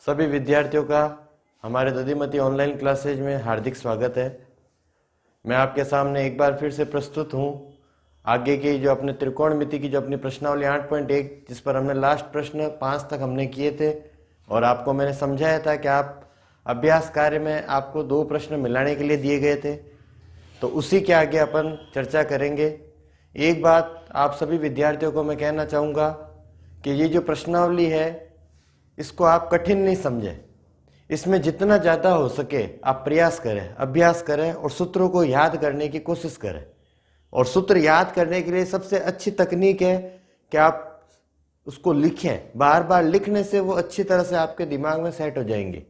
सभी विद्यार्थियों का हमारे दधिमती ऑनलाइन क्लासेज में हार्दिक स्वागत है। मैं आपके सामने एक बार फिर से प्रस्तुत हूँ। आगे की जो अपने त्रिकोणमिति की जो अपनी प्रश्नावली 8.1 जिस पर हमने लास्ट प्रश्न 5 तक हमने किए थे और आपको मैंने समझाया था कि आप अभ्यास कार्य में आपको 2 प्रश्न मिलाने के लिए दिए गए थे, तो उसी के आगे अपन चर्चा करेंगे। एक बात आप सभी विद्यार्थियों को मैं कहना चाहूँगा कि ये जो प्रश्नावली है इसको आप कठिन नहीं समझें। इसमें जितना ज़्यादा हो सके आप प्रयास करें, अभ्यास करें और सूत्रों को याद करने की कोशिश करें। और सूत्र याद करने के लिए सबसे अच्छी तकनीक है कि आप उसको लिखें। बार बार लिखने से वो अच्छी तरह से आपके दिमाग में सेट हो जाएंगे।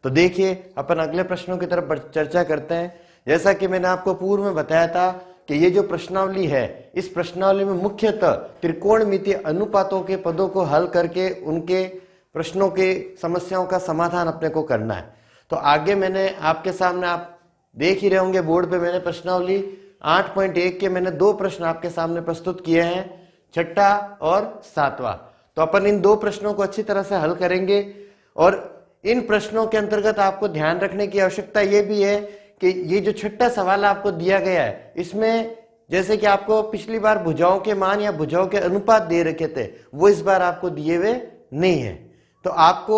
तो देखिए अपन अगले प्रश्नों की तरफ चर्चा करते हैं। जैसा कि मैंने आपको पूर्व में बताया था कि ये जो प्रश्नावली है, इस प्रश्नावली में मुख्यतः त्रिकोणमितीय अनुपातों के पदों को हल करके उनके प्रश्नों के समस्याओं का समाधान अपने को करना है। तो आगे मैंने आपके सामने, आप देख ही रहे होंगे बोर्ड पे, मैंने प्रश्नावली 8.1 के मैंने 2 प्रश्न आपके सामने प्रस्तुत किए हैं, 6ठा और 7वां। तो अपन इन 2 प्रश्नों को अच्छी तरह से हल करेंगे। और इन प्रश्नों के अंतर्गत आपको ध्यान रखने की आवश्यकता यह भी है कि ये जो 6ठा सवाल आपको दिया गया है, इसमें जैसे कि आपको पिछली बार भुजाओं के मान या भुजाओं के अनुपात दे रखे थे, वो इस बार आपको दिए हुए नहीं है। तो आपको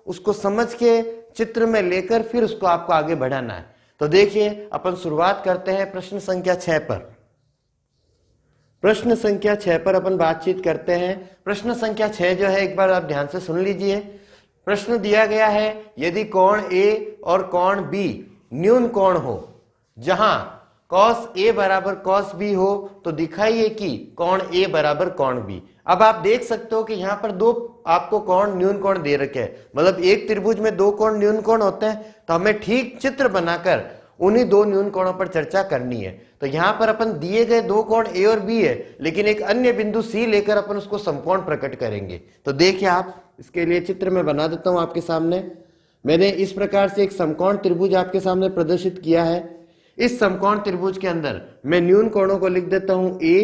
उसको समझ के चित्र में लेकर फिर उसको आपको आगे बढ़ाना है। तो देखिए अपन शुरुआत करते हैं प्रश्न संख्या 6 पर। प्रश्न संख्या 6 पर अपन बातचीत करते हैं। प्रश्न संख्या 6 जो है, एक बार आप ध्यान से सुन लीजिए। प्रश्न दिया गया है, यदि कोण ए और कोण बी न्यून कोण हो, जहां cos A बराबर cos B हो, तो दिखाइए कि कोण A बराबर कोण B। अब आप देख सकते हो कि यहाँ पर 2 आपको कोण न्यून कोण दे रखे हैं, मतलब एक त्रिभुज में 2 कोण न्यून कोण होते हैं। तो हमें ठीक चित्र बनाकर उन्हीं 2 न्यून कोणों पर चर्चा करनी है। तो यहाँ पर अपन दिए गए 2 कोण A और B है, लेकिन एक अन्य बिंदु C लेकर अपन उसको समकोण प्रकट करेंगे। तो देखिए, आप इसके लिए चित्र में बना देता हूं आपके सामने। मैंने इस प्रकार से एक समकोण त्रिभुज आपके सामने प्रदर्शित किया है। इस समकोण त्रिभुज के अंदर मैं न्यून कोणों को लिख देता हूं A,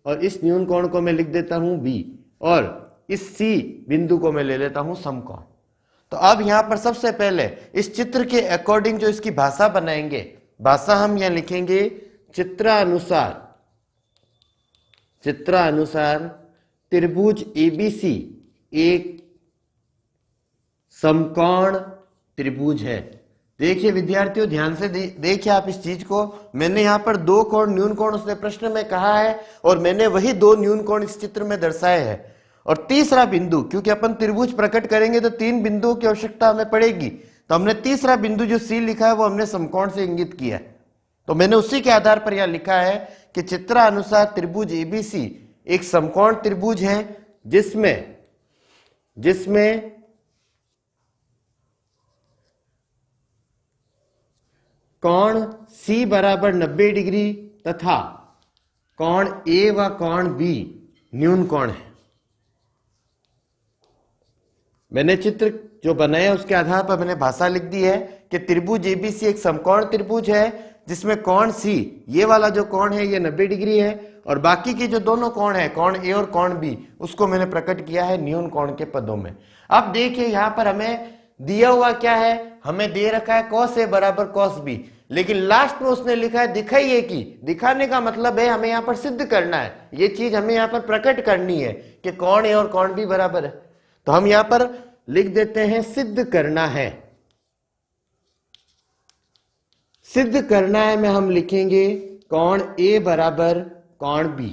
और इस न्यून कोण को मैं लिख देता हूं B, और इस C बिंदु को मैं ले लेता हूं समकोण। तो अब यहां पर सबसे पहले इस चित्र के अकॉर्डिंग जो इसकी भाषा बनाएंगे, भाषा हम यहां लिखेंगे चित्रानुसार त्रिभुज ABC एक समकोण त्रिभुज है। देखिए विद्यार्थियों, ध्यान से देखिए आप इस चीज को। मैंने यहाँ पर 2 कोण न्यून कोण उसने प्रश्न में कहा है, और मैंने वही 2 न्यून कोण इस चित्र में दर्शाए हैं। और तीसरा बिंदु, क्योंकि अपन त्रिभुज प्रकट करेंगे तो 3 बिंदुओं की आवश्यकता हमें पड़ेगी, तो हमने तीसरा बिंदु जो C लिखा है वो हमने समकोण से इंगित किया है। तो मैंने उसी के आधार पर यह लिखा है कि चित्रानुसार त्रिभुज ABC एक समकोण त्रिभुज है, जिसमें कोण C बराबर 90 डिग्री तथा कोण A व कोण B न्यून कोण है। मैंने चित्र जो बनाया उसके आधार पर मैंने भाषा लिख दी है कि त्रिभुज ABC एक समकोण त्रिभुज है, जिसमें कोण C, ये वाला जो कोण है ये 90 डिग्री है, और बाकी के जो दोनों कोण है, कोण A और कोण B, उसको मैंने प्रकट किया है न्यून कोण के पदों में। अब देखिए यहां पर हमें दिया हुआ क्या है, हमें दे रखा है cos A बराबर cos B, लेकिन लास्ट में उसने लिखा है दिखाइए कि। दिखाने का मतलब है हमें यहां पर सिद्ध करना है, ये चीज हमें यहां पर प्रकट करनी है कि कोण A और कोण B बराबर है। तो हम यहां पर लिख देते हैं सिद्ध करना है। सिद्ध करना है में हम लिखेंगे कोण A बराबर कोण B।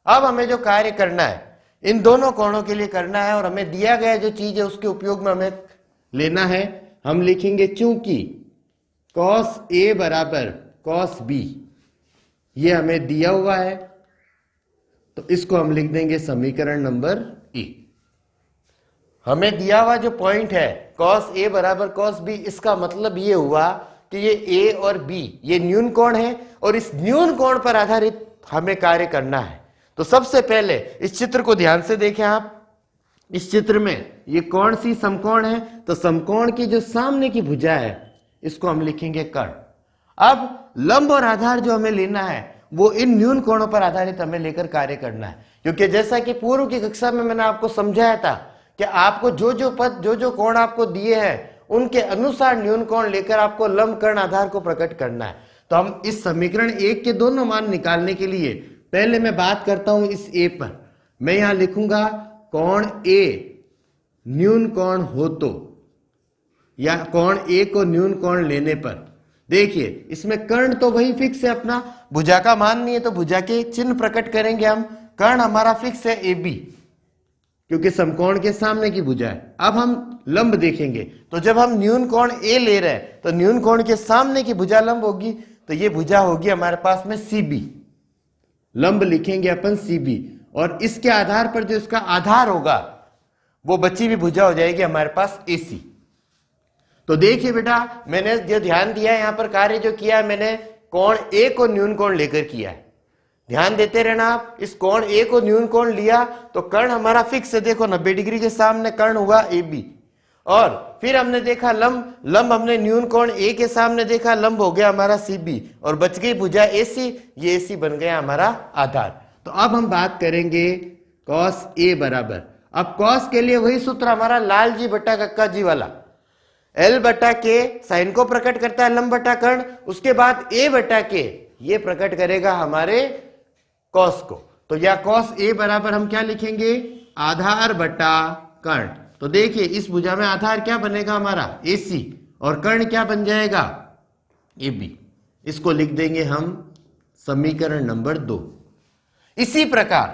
अब हमें जो कार्य करना है इन दोनों कोणों के लिए करना है, और हमें दिया गया जो चीज है उसके उपयोग में हमें लेना है। हम लिखेंगे चूंकि cos A बराबर cos B ये हमें दिया हुआ है, तो इसको हम लिख देंगे समीकरण नंबर E। हमें दिया हुआ जो पॉइंट है cos A बराबर cos B, इसका मतलब ये हुआ कि ये A और B ये न्यून कोण है, और इस न्यून कोण पर आधारित हमें कार्य करना है। तो सबसे पहले इस चित्र को ध्यान से देखें आप। इस चित्र में ये कौन सी समकोण है, तो समकोण की जो सामने की भुजा है इसको हम लिखेंगे कर्ण। अब लंब और आधार जो हमें लेना है वो इन न्यून कोणों पर आधारित हमें लेकर कार्य करना है, क्योंकि जैसा कि पूर्व की कक्षा में मैंने आपको समझाया था कि आपको जो जो पद जो जो कोण आपको दिए हैं उनके अनुसार न्यून कोण लेकर आपको लंब कर्ण आधार को प्रकट करना है। तो हम इस समीकरण 1 के दोनों मान निकालने के लिए पहले मैं बात करता हूं इस ए पर। मैं यहां लिखूंगा कोण ए न्यून कोण हो तो, या कोण ए को न्यून कोण लेने पर। देखिए इसमें कर्ण तो वही फिक्स है अपना, भुजा का मान नहीं है तो भुजा के चिन्ह प्रकट करेंगे हम। कर्ण हमारा फिक्स है ए बी, क्योंकि समकोण के सामने की भुजा है। अब हम लंब देखेंगे, तो जब हम न्यून कोण ए ले रहे हैं तो न्यून कोण के सामने की भुजा लंब होगी, तो ये भुजा होगी हमारे पास में सी बी। लंब लिखेंगे अपन सी बी, और इसके आधार पर जो इसका आधार होगा वो बची हुई भुजा हो जाएगी हमारे पास ए सी। तो देखिए बेटा, मैंने जो ध्यान दिया है यहां पर कार्य जो किया है मैंने कोण ए को न्यून कोण लेकर किया है। ध्यान देते रहना आप, इस कोण ए को न्यून कोण लिया तो कर्ण हमारा फिक्स है, देखो 90 डिग्री के सामने कर्ण हुआ ए बी। और फिर हमने देखा लंब, लंब हमने न्यून कोण ए के सामने देखा, लंब हो गया हमारा सी बी, और बच गई भुजा ए सी, ये ए सी बन गया हमारा आधार। तो अब हम बात करेंगे कॉस ए बराबर, अब कॉस के लिए वही सूत्र हमारा लाल जी बटा कक्का जी वाला, एल बटा के साइन को प्रकट करता है लंब बटा कर्ण, उसके बाद ए बटा के ये प्रकट करेगा हमारे कॉस को। तो या कॉस ए बराबर हम क्या लिखेंगे, आधार बटा कर्ण। तो देखिए इस भुजा में आधार क्या बनेगा हमारा ए सी, और कर्ण क्या बन जाएगा ए बी। इसको लिख देंगे हम समीकरण नंबर 2। इसी प्रकार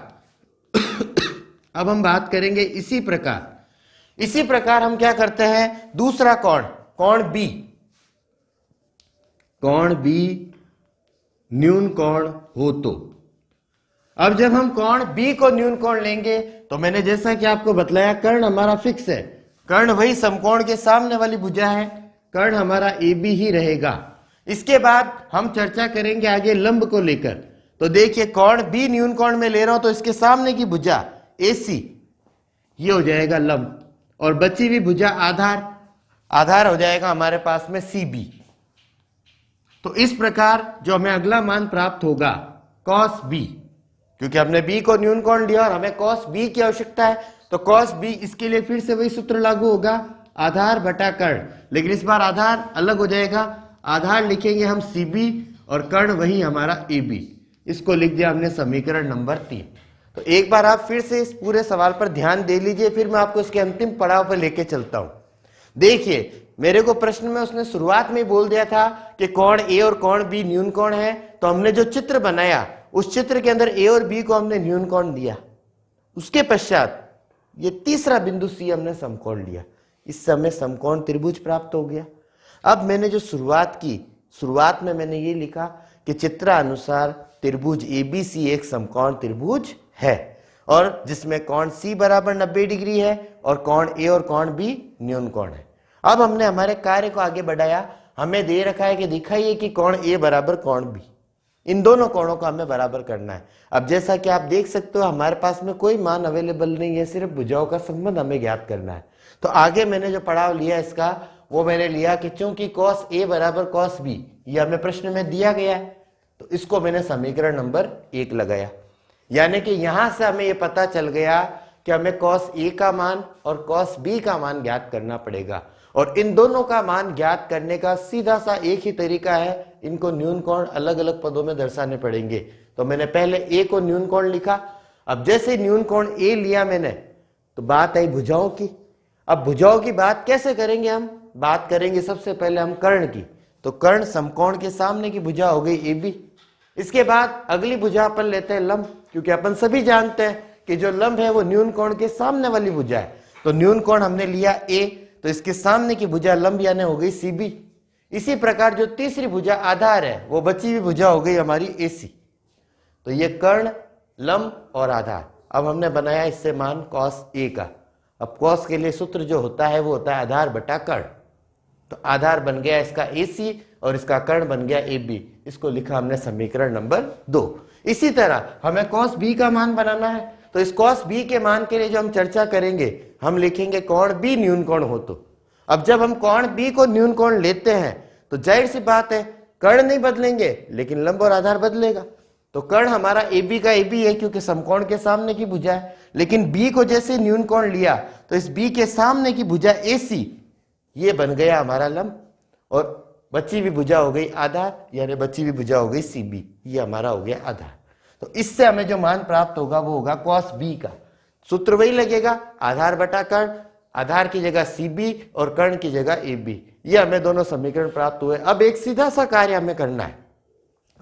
अब हम बात करेंगे इसी प्रकार हम क्या करते हैं, दूसरा कोण, कोण बी, कोण बी न्यून कोण हो तो। अब जब हम कोण बी को न्यून कोण लेंगे तो मैंने जैसा कि आपको बतलाया कर्ण हमारा फिक्स है, कर्ण वही समकोण के सामने वाली भुजा है, कर्ण हमारा ए बी ही रहेगा। इसके बाद हम चर्चा करेंगे आगे लंब को लेकर। तो देखिए कोण बी न्यून कोण में ले रहा हूं तो इसके सामने की भुजा ए सी ये हो जाएगा लंब, और बची हुई भुजा आधार, आधार हो जाएगा हमारे पास में सी बी। तो इस प्रकार जो हमें अगला मान प्राप्त होगा कॉस बी, क्योंकि हमने बी को न्यून कोण लिया और हमें कॉस बी की आवश्यकता है, तो कॉस बी इसके लिए फिर से वही सूत्र लागू होगा, आधार बटा कर्ण, लेकिन इस बार आधार अलग हो जाएगा। आधार लिखेंगे हम सी बी और कर्ण वही हमारा ए बी। इसको लिख दिया हमने समीकरण नंबर 3। तो एक बार आप फिर से इस पूरे सवाल पर ध्यान दे लीजिए, फिर मैं आपको इसके अंतिम पड़ाव पर लेके चलता हूं। देखिए मेरे को प्रश्न में उसने शुरुआत में ही बोल दिया था कि कोण ए और कोण बी न्यून कोण है, तो हमने जो चित्र बनाया उस चित्र के अंदर ए और बी को हमने न्यून कोण दिया। उसके पश्चात ये तीसरा बिंदु सी हमने समकोण लिया, इससे हमें समकोण त्रिभुज प्राप्त हो गया। अब मैंने जो शुरुआत की, शुरुआत में मैंने ये लिखा कि चित्रानुसार त्रिभुज एबीसी एक समकोण त्रिभुज है, और जिसमें कोण सी बराबर 90 डिग्री है और कोण ए और कोण बी न्यून कोण है। अब हमने हमारे कार्य को आगे बढ़ाया, हमें दे रखा है कि दिखाइए कि कोण ए बराबर कोण बी, इन दोनों कोणों को हमें बराबर करना है। अब जैसा कि आप देख सकते हो हमारे पास में कोई मान अवेलेबल नहीं है, सिर्फ भुजाओं का संबंध हमें ज्ञात करना है। तो आगे मैंने जो पड़ाव लिया इसका, वो मैंने लिया कि चूंकि कॉस ए बराबर कॉस बी ये हमें प्रश्न में दिया गया है, तो इसको मैंने समीकरण नंबर 1 लगाया। यानी कि यहां से हमें ये पता चल गया कि हमें कॉस ए का मान और कॉस बी का मान ज्ञात करना पड़ेगा, और इन दोनों का मान ज्ञात करने का सीधा सा एक ही तरीका है, इनको न्यून कोण अलग अलग पदों में दर्शाने पड़ेंगे। तो मैंने पहले ए को न्यून कोण लिखा, अब जैसे न्यून कोण ए लिया मैंने तो बात आई भुजाओं की। अब भुजाओं की बात कैसे करेंगे, हम बात करेंगे सबसे पहले हम कर्ण की। तो कर्ण समकोण के सामने की भुजा हो गई ए बी। इसके बाद अगली भुजा अपन लेते हैं लंब, क्योंकि अपन सभी जानते हैं कि जो लंब है वो न्यून कोण के सामने वाली भुजा है। तो न्यून कोण हमने लिया ए, तो इसके सामने की भुजा लंब यानी हो गई सी बी। इसी प्रकार जो तीसरी भुजा आधार है वो बची हुई भुजा हो गई हमारी ए सी। तो ये कर्ण, लंब और आधार। अब हमने बनाया इससे मान कॉस ए का। अब कॉस के लिए सूत्र जो होता है वो होता है आधार बटा कर्ण। तो आधार बन गया इसका ए सी और इसका कर्ण बन गया ए बी। इसको लिखा हमने समीकरण नंबर 2। इसी तरह हमें कॉस बी का मान बनाना है, तो इस कॉस बी के मान के लिए जो हम चर्चा करेंगे हम लिखेंगे कोण बी न्यून कोण हो तो। अब जब हम कोण बी को न्यून कोण लेते हैं तो जाहिर सी बात है कर्ण नहीं बदलेंगे लेकिन लंब और आधार बदलेगा। तो कर्ण हमारा AB का AB है क्योंकि समकोण के सामने की भुजा है, लेकिन B को जैसे न्यून कोण लिया तो इस B के सामने की भुजा AC ये बन गया हमारा लंब, और बची हुई भुजा हो गई आधार, यानी बची हुई भुजा हो गई CB, ये हमारा हो गया आधार। तो इससे हमें जो मान प्राप्त होगा वो होगा cos B का। सूत्र वही लगेगा, आधार बटा कर्ण, आधार की जगह CB और कर्ण की जगह AB। ये हमें दोनों समीकरण प्राप्त हुए। अब एक सीधा सा कार्य हमें करना है।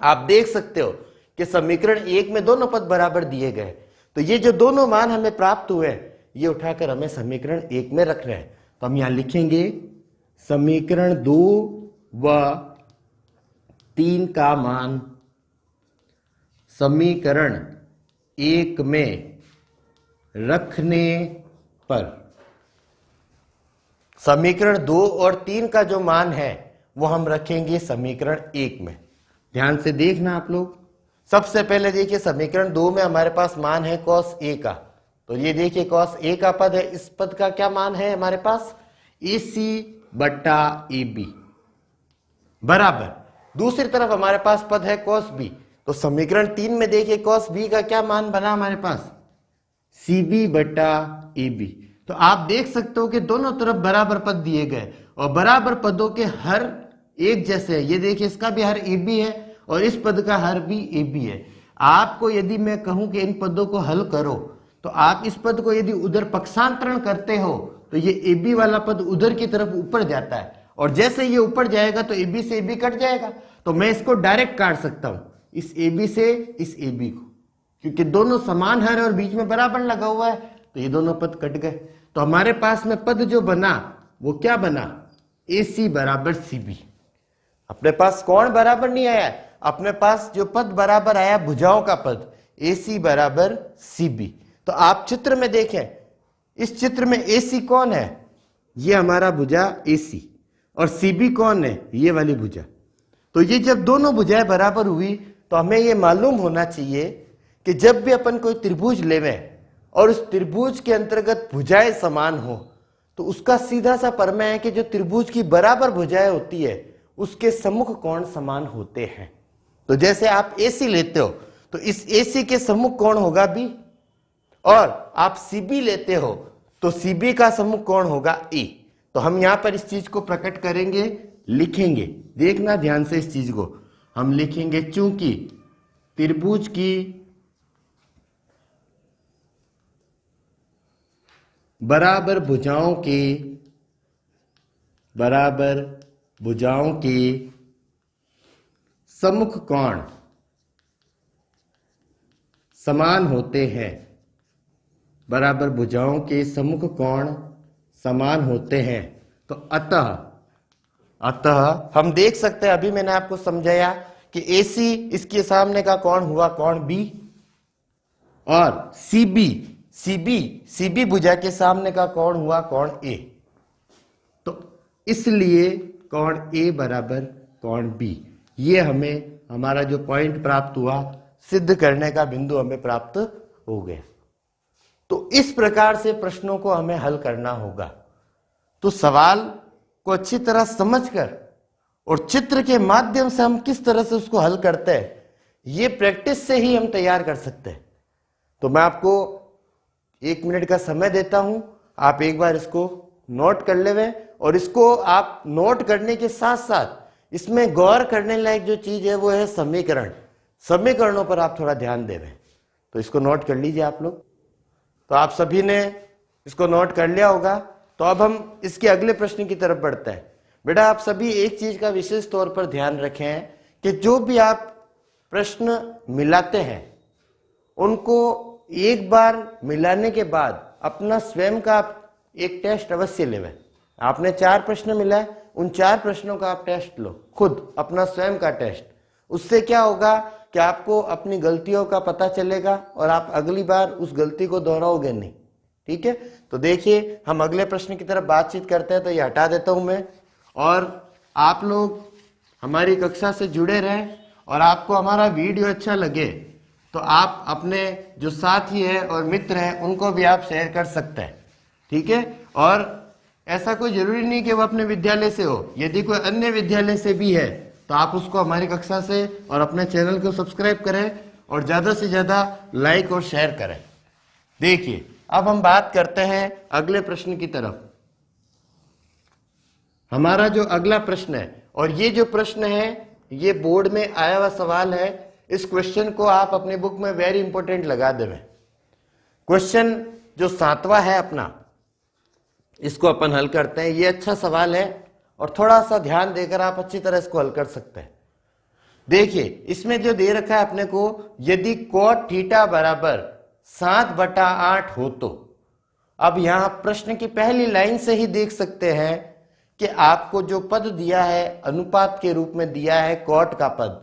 आप देख सकते हो कि समीकरण 1 में दोनों पद बराबर दिए गए, तो ये जो दोनों मान हमें प्राप्त हुए ये उठाकर हमें समीकरण 1 में रखना है। तो हम यहां लिखेंगे समीकरण 2 व 3 का मान समीकरण 1 में रखने पर समीकरण 2 और 3 का जो मान है वो हम रखेंगे समीकरण 1 में। ध्यान से देखना आप लोग। सबसे पहले देखिए समीकरण 2 में हमारे पास मान है cos A का, तो ये देखिए cos A का पद है, इस पद का क्या मान है हमारे पास AC बटा AB बराबर, दूसरी तरफ हमारे पास पद है cos B। तो समीकरण 3 में देखिए cos B का क्या मान बना हमारे पास CB बटा AB। तो आप देख सकते हो कि दोनों तरफ बराबर पद दिए गए और बराबर पदों के हर एक जैसे है। ये देखिए इसका भी हर AB है और इस पद का हर भी AB है। आपको यदि मैं कहूं कि इन पदों को हल करो तो आप इस पद को यदि उधर पक्षांतरण करते हो तो ये AB वाला पद उधर की तरफ ऊपर जाता है, और जैसे ये ऊपर जाएगा तो AB से AB कट जाएगा। तो मैं इसको डायरेक्ट काट सकता हूं, इस AB से इस AB को, क्योंकि दोनों समान हर और बीच में बराबर लगा हुआ है, तो ये दोनों पद कट गए। तो हमारे पास में पद जो बना वो क्या बना AC बराबर CB। अपने पास कोण बराबर नहीं आया, अपने पास जो पद बराबर आया भुजाओं का पद AC बराबर CB। तो आप चित्र में देखें, इस चित्र में AC कौन है, ये हमारा भुजा AC, और CB कौन है, ये वाली भुजा। तो ये जब दोनों भुजाएं बराबर हुई तो हमें ये मालूम होना चाहिए कि जब भी अपन कोई त्रिभुज लेवें और उस त्रिभुज के अंतर्गत भुजाएं समान हो तो उसका सीधा सा प्रमेय है कि जो त्रिभुज की बराबर भुजाएं होती है उसके सम्मुख कोण समान होते हैं। तो जैसे आप AC लेते हो तो इस AC के सम्मुख कोण होगा B, और आप CB लेते हो तो CB का सम्मुख कोण होगा A। तो हम यहां पर इस चीज को प्रकट करेंगे, लिखेंगे, देखना ध्यान से इस चीज को। हम लिखेंगे चूंकि त्रिभुज की बराबर भुजाओं के सम्मुख कोण समान होते हैं, बराबर भुजाओं के सम्मुख कोण समान होते हैं। तो अतः हम देख सकते हैं, अभी मैंने आपको समझाया कि AC इसके सामने का कोण हुआ कोण B, और CB भुजा के सामने का कोण हुआ कोण A। तो इसलिए कोण A बराबर कोण B, ये हमें हमारा जो पॉइंट प्राप्त हुआ, सिद्ध करने का बिंदु हमें प्राप्त हो गया। तो इस प्रकार से प्रश्नों को हमें हल करना होगा। तो सवाल को अच्छी तरह समझकर और चित्र के माध्यम से हम किस तरह से उसको हल करते हैं, ये प्रैक्टिस से ही हम तैयार कर सकते हैं। तो मैं आपको 1 मिनट का समय देता हूं, आप एक बार इसको नोट कर लेवे, और इसको आप नोट करने के साथ साथ इसमें गौर करने लायक जो चीज है वो है समीकरणों पर आप थोड़ा ध्यान देवें। तो इसको नोट कर लीजिए आप लोग। तो आप सभी ने इसको नोट कर लिया होगा। तो अब हम इसके अगले प्रश्न की तरफ बढ़ते हैं। बेटा आप सभी एक चीज का विशेष तौर पर ध्यान रखें कि जो भी आप प्रश्न मिलाते हैं उनको एक बार मिलाने के बाद अपना स्वयं का एक टेस्ट अवश्य लेवें। आपने 4 प्रश्न मिलाए, उन 4 प्रश्नों का आप टेस्ट लो, खुद अपना स्वयं का टेस्ट। उससे क्या होगा कि आपको अपनी गलतियों का पता चलेगा और आप अगली बार उस गलती को दोहराओगे नहीं। ठीक है, तो देखिए हम अगले प्रश्न की तरफ बातचीत करते हैं। तो ये हटा देता हूं मैं, और आप लोग हमारी कक्षा से जुड़े रहें, और आपको हमारा वीडियो अच्छा लगे तो आप अपने जो साथी है और मित्र हैं उनको भी आप शेयर कर सकते हैं। ठीक है, और ऐसा कोई जरूरी नहीं कि वो अपने विद्यालय से हो, यदि कोई अन्य विद्यालय से भी है तो आप उसको हमारी कक्षा से और अपने चैनल को सब्सक्राइब करें और ज्यादा से ज्यादा लाइक और शेयर करें। देखिए अब हम बात करते हैं अगले प्रश्न की तरफ। हमारा जो अगला प्रश्न है, और ये जो प्रश्न है ये बोर्ड में आया हुआ सवाल है। इस क्वेश्चन को आप अपने बुक में वेरी इंपॉर्टेंट लगा देवें। क्वेश्चन जो 7वां है अपना, इसको अपन हल करते हैं। ये अच्छा सवाल है और थोड़ा सा ध्यान देकर आप अच्छी तरह इसको हल कर सकते हैं। देखिए इसमें जो दे रखा है अपने को, यदि cot थीटा बराबर 7/8 हो तो, अब यहां प्रश्न की पहली लाइन से ही देख सकते हैं कि आपको जो पद दिया है अनुपात के रूप में दिया है cot का पद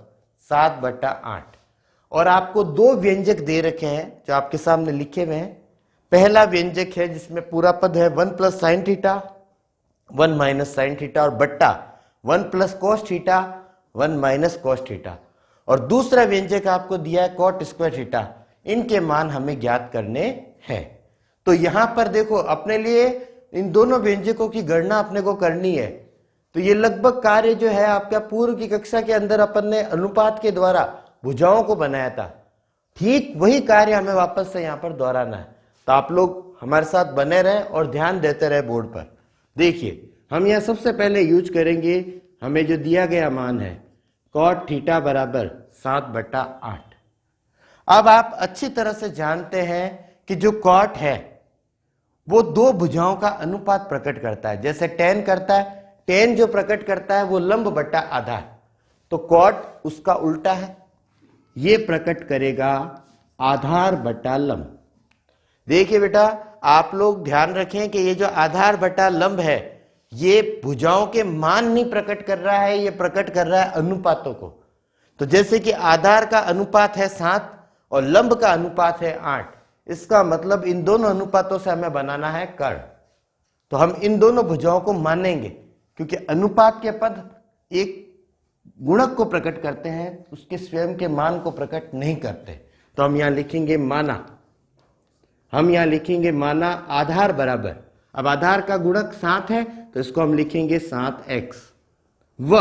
7/8, और आपको दो व्यंजक दे रखे हैं जो आपके सामने लिखे हुए हैं। पहला व्यंजक है जिसमें पूरा पद है 1 + sin थीटा 1 - sin थीटा और बट्टा 1 + cos थीटा 1 - cos थीटा, और दूसरा व्यंजक आपको दिया है cot स्क्वायर थीटा। इनके मान हमें ज्ञात करने हैं। तो यहां पर देखो अपने लिए इन दोनों व्यंजकों की गणना अपने को करनी है। तो ये लगभग कार्य जो है आपका पूर्व की कक्षा के अंदर अपन ने अनुपात के द्वारा भुजाओं को बनाया था, ठीक वही कार्य हमें वापस से यहां पर दोहराना है। तो आप लोग हमारे साथ बने रहें और ध्यान देते रहे बोर्ड पर। देखिए हम यहां सबसे पहले यूज करेंगे, हमें जो दिया गया मान है cot थीटा बराबर 7/8। अब आप अच्छी तरह से जानते हैं कि जो cot है वो दो भुजाओं का अनुपात प्रकट करता है। जैसे tan करता है, tan जो प्रकट करता है वो लंब बटा आधार, तो cot उसका उल्टा है, ये प्रकट करेगा आधार बटा लंब। देखिए बेटा आप लोग ध्यान रखें कि ये जो आधार बटा लंब है ये भुजाओं के मान नहीं प्रकट कर रहा है, ये प्रकट कर रहा है अनुपातों को। तो जैसे कि आधार का अनुपात है 7 और लंब का अनुपात है 8, इसका मतलब इन दोनों अनुपातों से हमें बनाना है कर्ण। तो हम इन दोनों भुजाओं को मानेंगे क्योंकि अनुपात के पद एक गुणक को प्रकट करते हैं, उसके स्वयं के मान को प्रकट नहीं करते। तो हम यहां लिखेंगे माना, हम यहां लिखेंगे माना आधार बराबर, अब आधार का गुणक 7 है तो इसको हम लिखेंगे 7x, व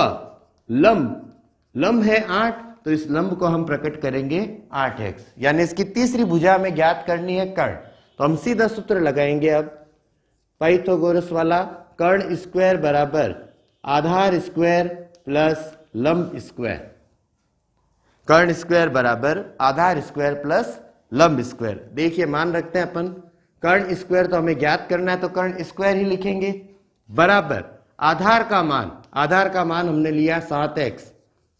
लंब, लंब है 8 तो इस लंब को हम प्रकट करेंगे 8x, यानी इसकी तीसरी भुजा हमें ज्ञात करनी है कर्ण। तो हम सीधा सूत्र लगाएंगे अब पाइथागोरस वाला, कर्ण स्क्वायर बराबर आधार स्क्वायर प्लस लंब स्क्वायर, कर्ण स्क्वायर बराबर आधार स्क्वायर प्लस लंब स्क्वायर। देखिए मान रखते हैं अपन, कर्ण स्क्वायर तो हमें ज्ञात करना है तो कर्ण स्क्वायर ही लिखेंगे, बराबर आधार का मान, आधार का मान हमने लिया 7x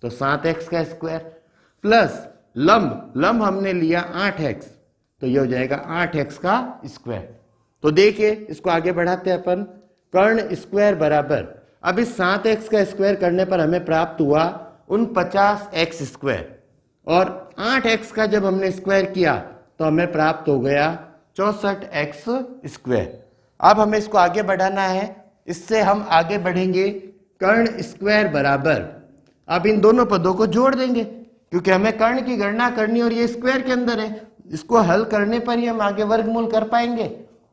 तो 7x का स्क्वायर, प्लस लंब, लंब हमने लिया 8x तो ये हो जाएगा 8x का स्क्वायर। तो देखिए इसको आगे बढ़ाते हैं अपन, कर्ण स्क्वायर बराबर, अब इस 7x का स्क्वायर करने पर हमें प्राप्त हुआ 49x स्क्वायर, और 8x का जब हमने स्क्वायर किया तो हमें प्राप्त हो गया 64x स्क्वायर। अब हमें इसको आगे बढ़ाना है, इससे हम आगे बढ़ेंगे कर्ण स्क्वायर बराबर, अब इन दोनों पदों को जोड़ देंगे क्योंकि हमें कर्ण की गणना करनी और ये स्क्वायर के अंदर है, इसको हल करने पर ही हम आगे वर्गमूल कर पाएंगे।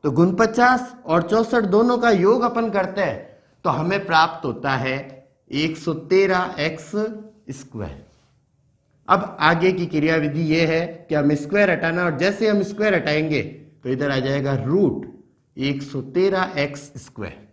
तो 49 और 64 दोनों का योग अपन करते हैं तो हमें प्राप्त होता है 113x स्क्वायर। अब आगे की क्रिया विधि ये है कि हम स्क्वायर हटाना, और जैसे हम स्क्वायर हटाएंगे तो इधर आ जाएगा रूट 113x स्क्वायर।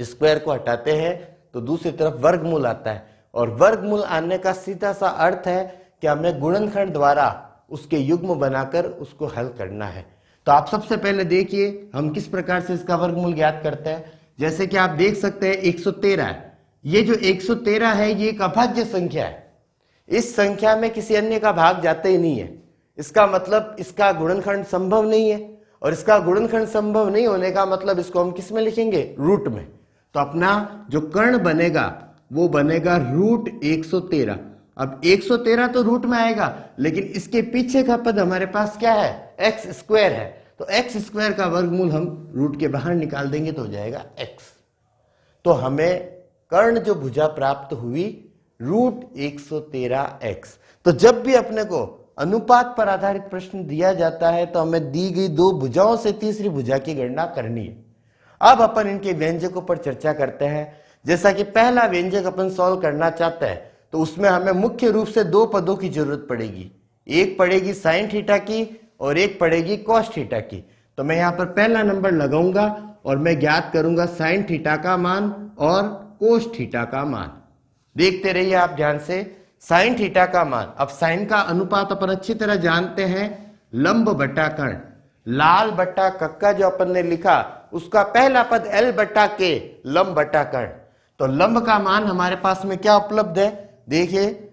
स्क्वायर को हटाते हैं तो दूसरी तरफ वर्गमूल आता है, और वर्गमूल आने का सीधा सा अर्थ है कि हमें गुणनखंड द्वारा उसके युग्म बनाकर उसको हल करना है। तो आप सबसे पहले देखिए हम किस प्रकार से इसका वर्गमूल ज्ञात करते हैं। जैसे कि आप देख सकते हैं 113 है, ये जो 113 है ये एक अभाज्य संख्या है, इस संख्या में किसी अन्य का भाग जाता ही नहीं है, इसका मतलब इसका गुणनखंड संभव नहीं है, और इसका गुणनखंड संभव नहीं होने का मतलब इसको हम किस में लिखेंगे, रूट में। तो अपना जो कर्ण बनेगा वो बनेगा रूट 113। अब 113 तो रूट में आएगा, लेकिन इसके पीछे का पद हमारे पास क्या है, एक्स स्क्वायर है, तो एक्स स्क्वायर का वर्गमूल हम रूट के बाहर निकाल देंगे तो हो जाएगा एक्स। तो हमें कर्ण जो भुजा प्राप्त हुई रूट 113x। तो जब भी अपने को अनुपात पर आधारित प्रश्न दिया जाता है तो हमें दी गई दो भुजाओं से तीसरी भुजा की गणना करनी है। अब अपन इनके व्यंजकों पर चर्चा करते हैं। जैसा कि पहला व्यंजक अपन सॉल्व करना चाहते हैं तो उसमें हमें मुख्य रूप से दो पदों की जरूरत पड़ेगी, एक पड़ेगी साइन थीटा की और एक पड़ेगी कॉस थीटा की। तो मैं यहाँ पर पहला नंबर लगाऊंगा और मैं ज्ञात करूंगा साइन थीटा का मान और कोस थीटा का मान। देखते रहिए आप ध्यान से। साइन थीटा का मान, अब साइन का अनुपात अपन अच्छी तरह जानते हैं, लंब बटा कर्ण। लाल बटा कक्का जो अपन ने लिखा उसका पहला पद L बटा के, लंब बटा कर्ण। तो लंब का मान हमारे पास में क्या उपलब्ध है, देखिए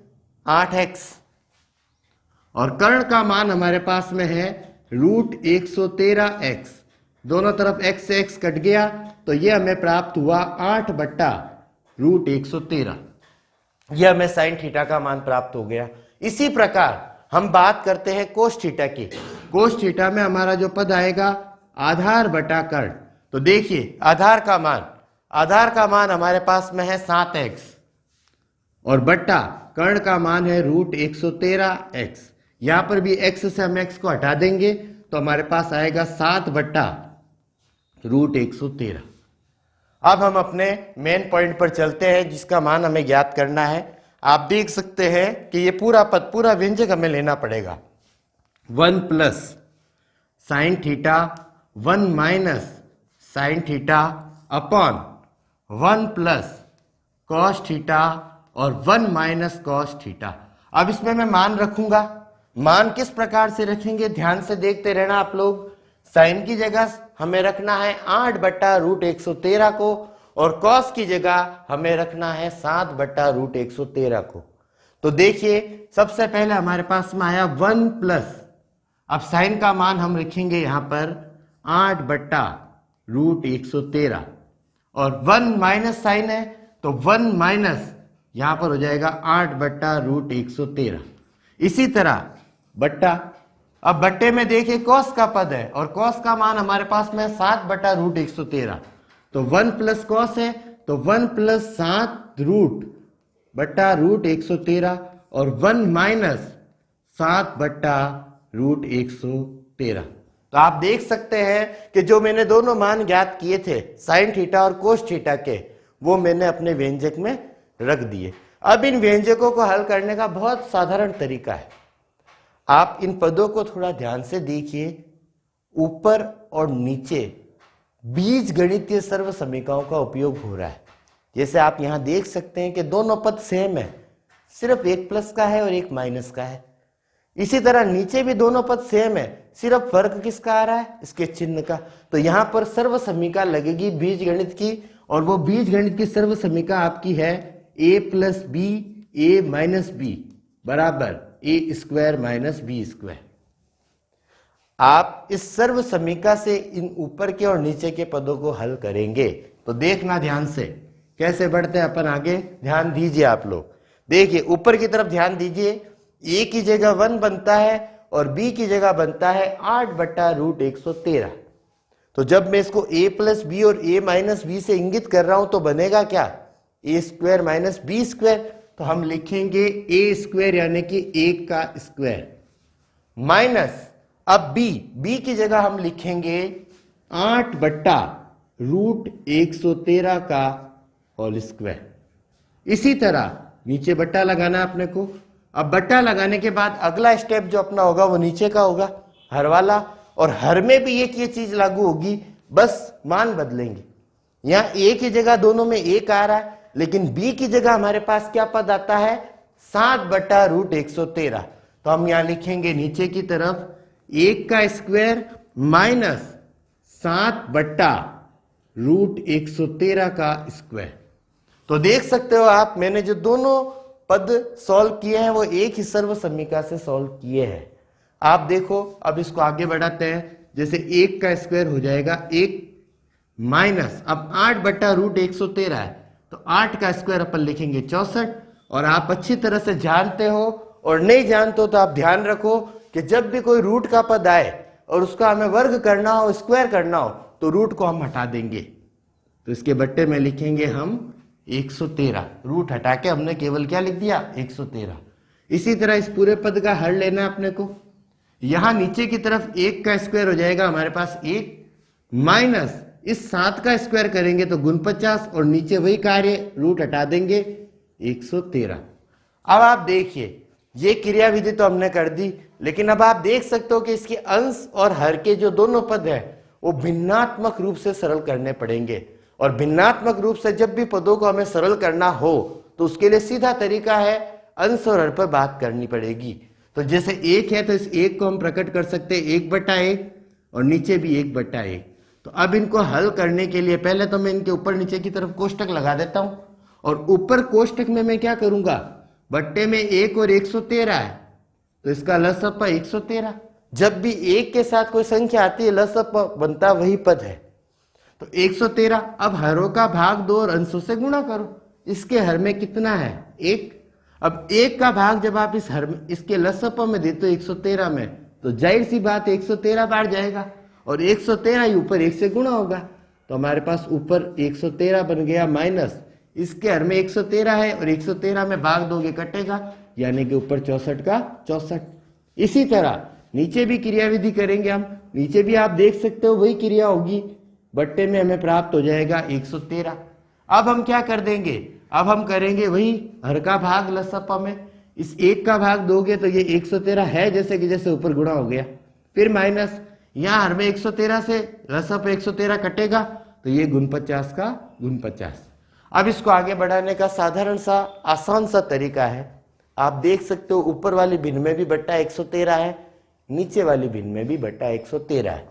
8x, और कर्ण का मान हमारे पास में है √113x। दोनों तरफ x से x कट गया तो यह हमें प्राप्त हुआ 8 बट्टा √113। यह हमें साइन थीटा का मान प्राप्त हो गया। इसी प्रकार हम बात करते हैं कोस थीटा की। कोस थीटा में हमारा जो पद आएगा आधार बटा कर्ण। तो देखिए आधार का मान हमारे पास में है 7x और बट्टा कर्ण का मान है √113x। यहां पर भी x से हम x को हटा देंगे तो हमारे पास आएगा 7 बट्टा √113। अब हम अपने मेन पॉइंट पर चलते हैं जिसका मान हमें ज्ञात करना है। आप देख सकते हैं कि ये पूरा पद, पूरा व्यंजक हमें लेना पड़ेगा। 1 plus sine theta 1 minus sine theta upon 1 plus cos theta और 1 माइनस कॉस थीटा। अब इसमें मैं मान रखूंगा। मान किस प्रकार से रखेंगे, ध्यान से देखते रहना आप लोग। साइन की जगह हमें रखना है 8 बट्टा √113 को और कॉस की जगह हमें रखना है 7 बट्टा √113 को। तो देखिए सबसे पहले हमारे पास में आया 1 प्लस, अब साइन का मान हम लिखेंगे यहां पर 8 बट्टा √113 और 1 माइनस साइन है तो 1 माइनस यहां पर हो जाएगा 8 बट्टा √113। इसी तरह बट्टा, अब बट्टे में देखिए कॉस का पद है और कॉस का मान हमारे पास में 7 बट्टा √113। तो 1 प्लस कॉस है तो 1 प्लस 7 रूट बट्टा √113 और 1 माइनस 7 बट्टा √113। तो आप देख सकते हैं कि जो मैंने दोनों मान ज्ञात किए थे साइन थीटा और कोस थीटा के, वो मैंने अपने व्यंजक में रख दिए। अब इन व्यंजकों को हल करने का बहुत साधारण तरीका है। आप इन पदों को थोड़ा ध्यान से देखिए। ऊपर और नीचे बीज गणितीय सर्व समीकरणों का उपयोग हो रहा है। जैसे आप यहां देख सकते हैं कि दोनों पद सेम है, सिर्फ एक प्लस का है और एक माइनस का है। इसी तरह नीचे भी दोनों पद सेम है, सिर्फ फर्क किसका आ रहा है, इसके चिन्ह का। तो यहां पर सर्व समीकरण लगेगी बीज गणित की, और वो बीज गणित की सर्व समीकरण आपकी है a plus B A minus B बराबर a² माइनस b²। आप इस सर्व समीकरण से इन ऊपर के और नीचे के पदों को हल करेंगे। तो देखना ध्यान से कैसे बढ़ते हैं अपन आगे, ध्यान दीजिए आप लोग। देखिए ऊपर की तरफ ध्यान दीजिए, a की जगह 1 बनता है और b की जगह बनता है 8 बट्टा √113। तो जब मैं इसको a प्लस बी और a माइनस बी से इंगित कर रहा हूं तो बनेगा क्या, a² माइनस b²। तो हम लिखेंगे a² यानी कि 1 का स्क्वायर माइनस, अब b की जगह हम लिखेंगे 8 बट्टा √113 का होल स्क्वायर। इसी तरह नीचे बट्टा लगाना है अपने को। अब बट्टा लगाने के बाद अगला स्टेप जो अपना होगा वो नीचे का होगा, हर वाला, और हर में भी एक ये चीज लागू होगी, बस मान बदलेंगे। यहाँ a की जगह दोनों में 1 आ रहा है, लेकिन b की जगह हमारे पास क्या पद आता है, 7 बट्टा √113। तो हम यहाँ लिखेंगे नीचे की तरफ 1 का स्क्वायर माइनस 7 बट्टा √113 का स्क्वायर। तो देख सकते हो आप, मैंने जो दोनों पद सॉल्व किए हैं वो एक ही सर्व समीकरण से सॉल्व किए हैं। आप देखो, अब इसको आगे बढ़ाते हैं। जैसे 1 का स्क्वायर हो जाएगा 1 माइनस, अब 8 बट्टा √113 है तो 8 का स्क्वायर अपन लिखेंगे 64। और आप अच्छी तरह से जानते हो, और नहीं जानते हो तो आप ध्यान रखो कि जब भी कोई रूट का पद आए और उसका हमें वर्ग करना हो, स्क्वायर करना हो, तो रूट को हम हटा देंगे। तो इसके बट्टे में लिखेंगे हम 113, रूट हटा के हमने केवल क्या लिख दिया, 113। इसी तरह इस पूरे पद का हल लेना है अपने को। यहां नीचे की तरफ 1 का स्क्वायर हो जाएगा हमारे पास 1 माइनस इस 7 का स्क्वायर करेंगे तो 49, और नीचे वही कार्य, रूट हटा देंगे 113। अब आप देखिए ये क्रिया विधि तो हमने कर दी, लेकिन अब आप देख सकते हो कि इसके अंश और हर के जो दोनों पद है वो भिन्नात्मक रूप से सरल करने पड़ेंगे। और भिन्नात्मक रूप से जब भी पदों को हमें सरल करना हो तो उसके लिए सीधा तरीका है अंश और हर पर बात करनी पड़ेगी। तो जैसे एक है तो इस एक को हम प्रकट कर सकते हैं 1/1 और नीचे भी 1/1। तो अब इनको हल करने के लिए पहले तो मैं इनके ऊपर नीचे की तरफ कोष्टक लगा देता हूं और ऊपर कोष्टक में मैं क्या करूंगा, बट्टे में 1 और 113 है तो इसका लसअ 113। जब भी एक के साथ कोई संख्या आती है लसअ बनता वही पद है। तो 113। अब हरों का भाग दो और अंशों से गुणा करो। इसके हर में कितना है 1। अब 1 का भाग जब आप इस हर इसके लसअ में देते हो 113 में तो जाहिर सी बात 113 बार जाएगा और 113 ही ऊपर 1 से गुणा होगा। तो हमारे पास ऊपर 113 बन गया माइनस इसके हर में 113 है और 113 में भाग दोगे कटेगा यानी कि ऊपर 64 का 64। इसी तरह नीचे भी क्रियाविधि करेंगे हम। नीचे भी आप देख सकते हो वही क्रिया होगी, बट्टे में हमें प्राप्त हो जाएगा 113। अब हम क्या कर देंगे, अब हम करेंगे वही हर का भाग लसअ में। इस 1 का भाग दोगे तो ये 113 है जैसे कि जैसे ऊपर गुणा हो गया, फिर माइनस यहाँ हर में 113 से लसअ 113 कटेगा तो ये गुण 50 का गुण 50। अब इसको आगे बढ़ाने का साधारण सा आसान सा तरीका है। आप देख सकते हो ऊपर वाली भिन्न में भी बट्टा 113 है, नीचे वाली भिन्न में भी बट्टा 113 है।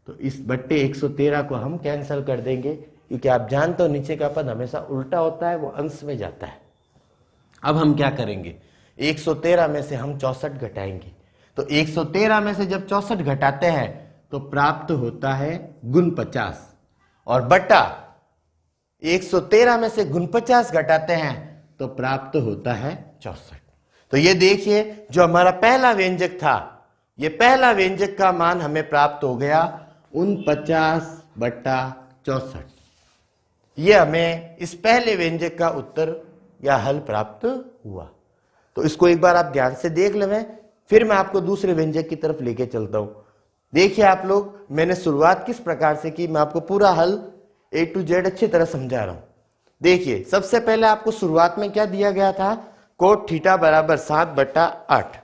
तो इस बट्टे 113 को हम कैंसिल कर देंगे क्योंकि आप जानते हो नीचे का पद हमेशा उल्टा होता है, वो अंश में जाता है। अब हम क्या करेंगे, 113 में से हम 64 घटाएंगे। तो 113 में से जब 64 घटाते हैं तो प्राप्त होता है गुण 50 और बट्टा 113 में से गुण 50 घटाते हैं तो प्राप्त होता है 64। तो ये देखिए जो हमारा पहला व्यंजक था, ये पहला व्यंजक का मान हमें प्राप्त हो गया 49/64। ये हमें इस पहले व्यंजक का उत्तर या हल प्राप्त हुआ। तो इसको एक बार आप ध्यान से देख लें, फिर मैं आपको दूसरे व्यंजक की तरफ लेके चलता हूं। देखिए आप लोग, मैंने शुरुआत किस प्रकार से की, मैं आपको पूरा हल A to Z अच्छी तरह समझा रहा हूं। देखिए सबसे पहले आपको शुरुआत में क्या दिया गया था, कोट थीटा बराबर 7/8।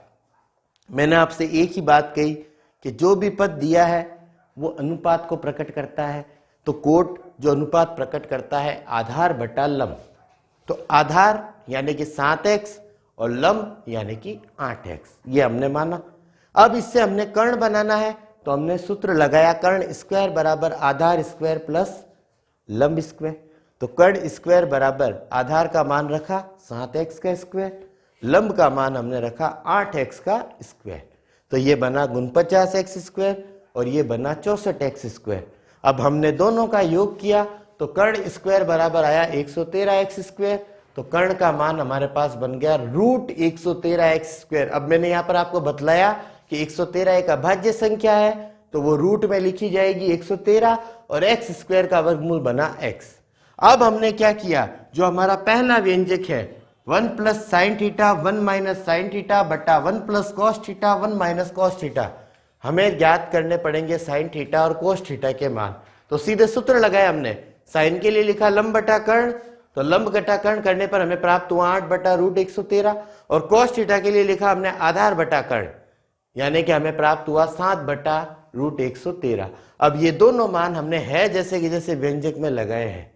मैंने आपसे एक ही बात कही कि जो भी पद दिया है वो अनुपात को प्रकट करता है। तो कोट जो अनुपात प्रकट करता है आधार बटा लंब। तो आधार यानी कि 7x और लंब यानी कि 8x, ये हमने माना। अब इससे हमने कर्ण बनाना है तो हमने सूत्र लगाया कर्ण स्क्वायर बराबर आधार स्क्वायर प्लस लंब स्क्वायर। तो कर्ण स्क्वायर बराबर आधार का मान रखा 7x का स्क्वायर, लंब का मान हमने रखा 8x का स्क्वायर। तो ये बना गुण 50x स्क्वायर और ये बना 64x स्क्वायर। अब हमने दोनों का योग किया तो कर्ण स्क्वायर बराबर आया 113x स्क्वायर। तो कर्ण का मान हमारे पास बन गया √113x स्क्वायर। अब मैंने यहाँ पर आपको बतलाया कि 113 एक अभाज्य संख्या है तो वो रूट में लिखी जाएगी 113 और x स्क्वायर का वर्गमूल बना x। अब हमने क्या किया, जो हमारा पहला व्यंजक है 1 + sin थीटा 1 - sin थीटा बटा 1 + cos थीटा 1 - cos थीटा, हमें ज्ञात करने पड़ेंगे sin थीटा और cos थीटा के मान। तो सीधे सूत्र लगाए हमने, sin के लिए लिखा लंब बटा कर्ण, तो लंब घटा कर्ण करने पर हमें प्राप्त हुआ 8/√113 और cos थीटा के लिए लिखा हमने आधार बटा कर्ण यानी कि हमें प्राप्त हुआ 7/√113। अब ये दोनों मान हमने है जैसे कि जैसे व्यंजक में लगाए हैं।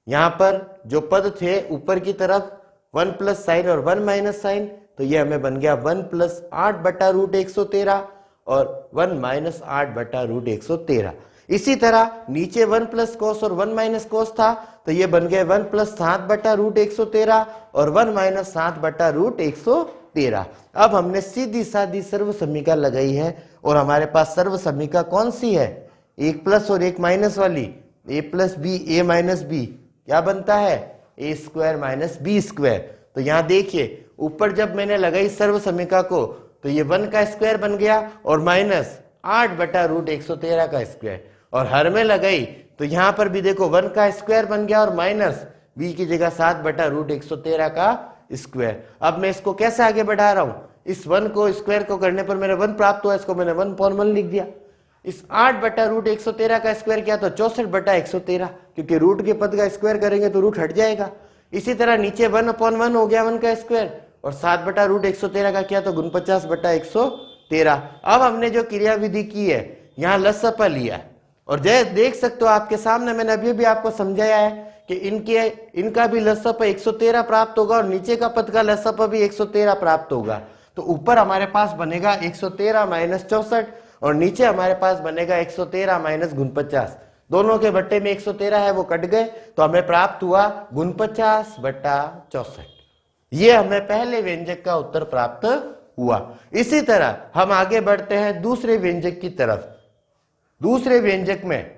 यहाँ पर जो पद थे ऊपर की तरफ 1 + sin और 1 - sin, तो ये हमें बन गया 1 + 8/√113 और 1 - 8/√113। इसी तरह नीचे 1 + cos और 1 - cos था तो ये बन गए 1 + 7/√113 और 1 - 7/√113। अब हमने सीधी सादी सर्व समीका लगाई है और हमारे पास सर्व समीका कौन सी है, एक प्लस और एक माइनस वाली, a + b a - b क्या बनता है a² - b²। तो यहाँ देखिए ऊपर जब मैंने लगाई सर्व समीका को तो ये 1 का स्क्वायर बन गया और माइनस 8/√113 का स्क्वायर, और हर में लगाई तो यहाँ पर भी देखो 1 का स्क्वायर बन गया और माइनस b की जगह 7/√113 का स्क्वायर। अब मैं इसको कैसे आगे बढ़ा रहा हूँ, इस 1 को स्क्वायर को करने पर मेरे 1 प्राप्त हुआ, इसको मैंने 1/1 लिख दिया। इस 8/√113 का स्क्वायर किया तो 64/113, क्योंकि रूट के पद का स्क्वायर करेंगे तो रूट हट जाएगा। इसी तरह नीचे 1/1 हो गया 1 का स्क्वायर और 7/√113 का किया तो गुण 50/113। 13। अब हमने जो क्रिया विधि की है यहाँ लसप लिया है और जैसे देख सकते हो आपके सामने मैंने अभी भी आपको समझाया है कि इनका भी लसप 113 प्राप्त होगा और नीचे का पद का लसप भी 113 प्राप्त होगा। तो ऊपर हमारे पास बनेगा 113 माइनस 64 और नीचे हमारे पास बनेगा 113 माइनस 49। दोनों के बट्टे में 113 है वो कट गए तो हमें प्राप्त हुआ 49 बट्टा 64। ये हमें पहले व्यंजक का उत्तर प्राप्त हुआ। इसी तरह हम आगे बढ़ते हैं दूसरे व्यंजक की तरफ। दूसरे व्यंजक में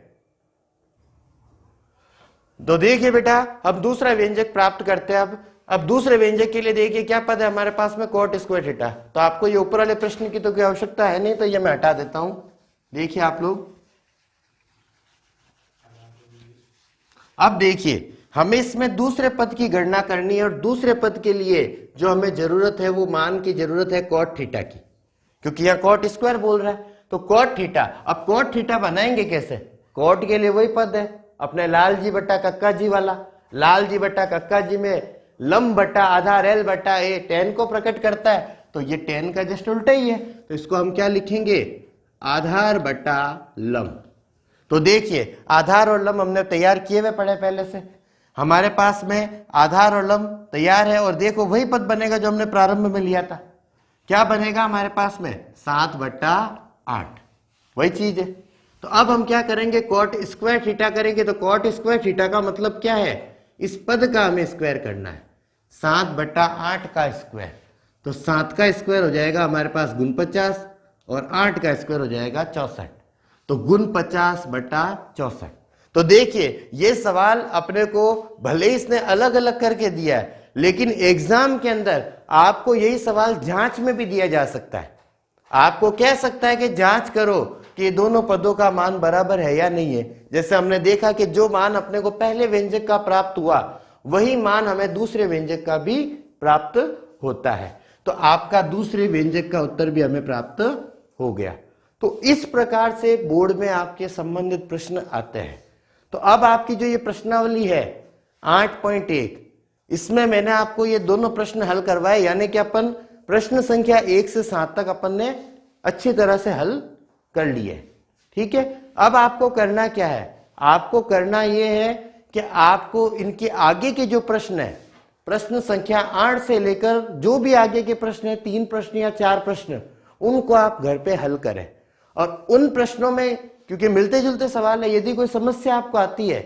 तो देखिए बेटा हम दूसरा व्यंजक प्राप्त करते हैं। अब दूसरे व्यंजक के लिए देखिए क्या पद है हमारे पास में कॉट स्क्वायर थीटा। तो आपको ये ऊपर वाले प्रश्न की तो कोई आवश्यकता है नहीं तो ये मैं हटा देता हूं। देखिए आप लोग अब देखिए हमें इसमें दूसरे पद की गणना करनी है और दूसरे पद के लिए जो हमें जरूरत है वो मान की जरूरत है कॉट थीटा की, क्योंकि यह कॉट स्क्वायर बोल रहा है। तो कॉट थीटा, अब कॉट थीटा बनाएंगे कैसे? कॉट के लिए वही पद है अपने लाल जी बट्टा कक्का जी वाला। लाल जी बट्टा कक्का जी में लंब बट्टा आधार एल बट्टा ए टेन को प्रकट करता है, तो ये टेन का जस्ट उल्टा ही है। तो इसको हम क्या लिखेंगे? आधार बट्टा लंब। तो देखिए आधार और लंब हमने तैयार किए हुए पड़े पहले से, हमारे पास में आधार और लंब तैयार है और देखो वही पद बनेगा जो हमने प्रारंभ में लिया था। क्या बनेगा हमारे पास में? 7 बट्टा 8, वही चीज है। तो अब हम क्या करेंगे? कॉट स्क्वायर थीटा करेंगे। तो कॉट स्क्वायर थीटा का मतलब क्या है? इस पद का हमें स्क्वायर करना है, 7 बट्टा 8 का स्क्वायर। तो 7 का स्क्वायर हो जाएगा हमारे पास 49 और 8 का स्क्वायर हो जाएगा 64। तो 49 बट्टा 64। तो देखिए ये सवाल अपने को भले ही इसने अलग अलग करके दिया है लेकिन एग्जाम के अंदर आपको यही सवाल जांच में भी दिया जा सकता है। आपको कह सकता है कि जांच करो कि ये दोनों पदों का मान बराबर है या नहीं है। जैसे हमने देखा कि जो मान अपने को पहले व्यंजक का प्राप्त हुआ वही मान हमें दूसरे व्यंजक का भी प्राप्त होता है। तो आपका दूसरे व्यंजक का उत्तर भी हमें प्राप्त हो गया। तो इस प्रकार से बोर्ड में आपके संबंधित प्रश्न आते हैं। तो अब आपकी जो ये प्रश्नावली है 8.1, इसमें मैंने आपको ये दोनों प्रश्न हल करवाए, यानी कि अपन प्रश्न संख्या 1 से 7 तक अपन ने अच्छी तरह से हल कर लिए। ठीक है, अब आपको करना क्या है? आपको करना यह है कि आपको इनके आगे के जो प्रश्न है, प्रश्न संख्या 8 से लेकर जो भी आगे के प्रश्न है, 3 प्रश्न या 4 प्रश्न, उनको आप घर पे हल करें। और उन प्रश्नों में क्योंकि मिलते जुलते सवाल है, यदि कोई समस्या आपको आती है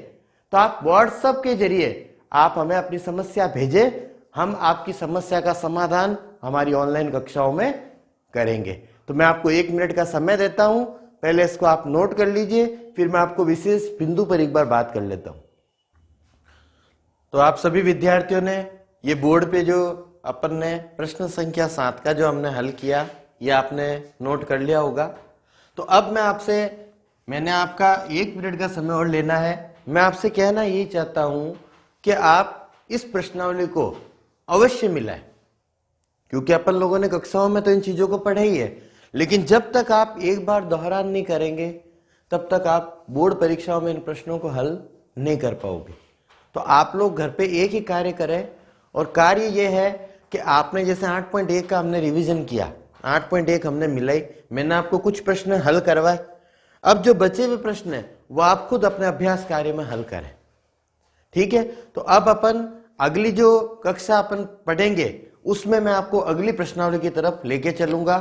तो आप व्हाट्सएप के जरिए आप हमें अपनी समस्या भेजें, हम आपकी समस्या का समाधान हमारी ऑनलाइन कक्षाओं में करेंगे। तो मैं आपको 1 मिनट का समय देता हूं, पहले इसको आप नोट कर लीजिए, फिर मैं आपको विशेष बिंदु पर एक बार बात कर लेता हूं। तो आप सभी विद्यार्थियों ने ये बोर्ड पे जो अपन ने प्रश्न संख्या 7 का जो हमने हल किया ये आपने नोट कर लिया होगा। तो अब मैंने आपका 1 मिनट का समय और लेना है। मैं आपसे कहना यही चाहता हूं कि आप इस प्रश्नावली को अवश्य मिलाएं, क्योंकि अपन लोगों ने कक्षाओं में तो इन चीजों को पढ़ा ही है, लेकिन जब तक आप एक बार दोहरान नहीं करेंगे तब तक आप बोर्ड परीक्षाओं में इन प्रश्नों को हल नहीं कर पाओगे। तो आप लोग घर पे एक ही कार्य करें, और कार्य ये है कि आपने जैसे 8.1 का हमने रिवीजन किया, 8.1 हमने मिलाई, मैंने आपको कुछ प्रश्न हल करवाए। अब जो बचे हुए प्रश्न है वो आप खुद अपने अभ्यास कार्य में हल करें। ठीक है, तो अब अपन अगली जो कक्षा अपन पढ़ेंगे उसमें मैं आपको अगली प्रश्नावली की तरफ लेके चलूंगा,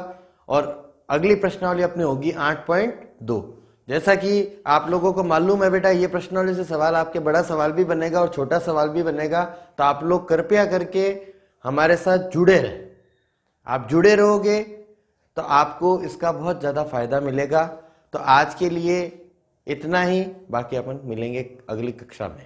और अगली प्रश्नावली अपनी होगी 8.2। जैसा कि आप लोगों को मालूम है बेटा, ये प्रश्नावली से सवाल आपके बड़ा सवाल भी बनेगा और छोटा सवाल भी बनेगा। तो आप लोग कृपया करके हमारे साथ जुड़े रहें। आप जुड़े रहोगे तो आपको इसका बहुत ज़्यादा फायदा मिलेगा। तो आज के लिए इतना ही, बाकी अपन मिलेंगे अगली कक्षा में।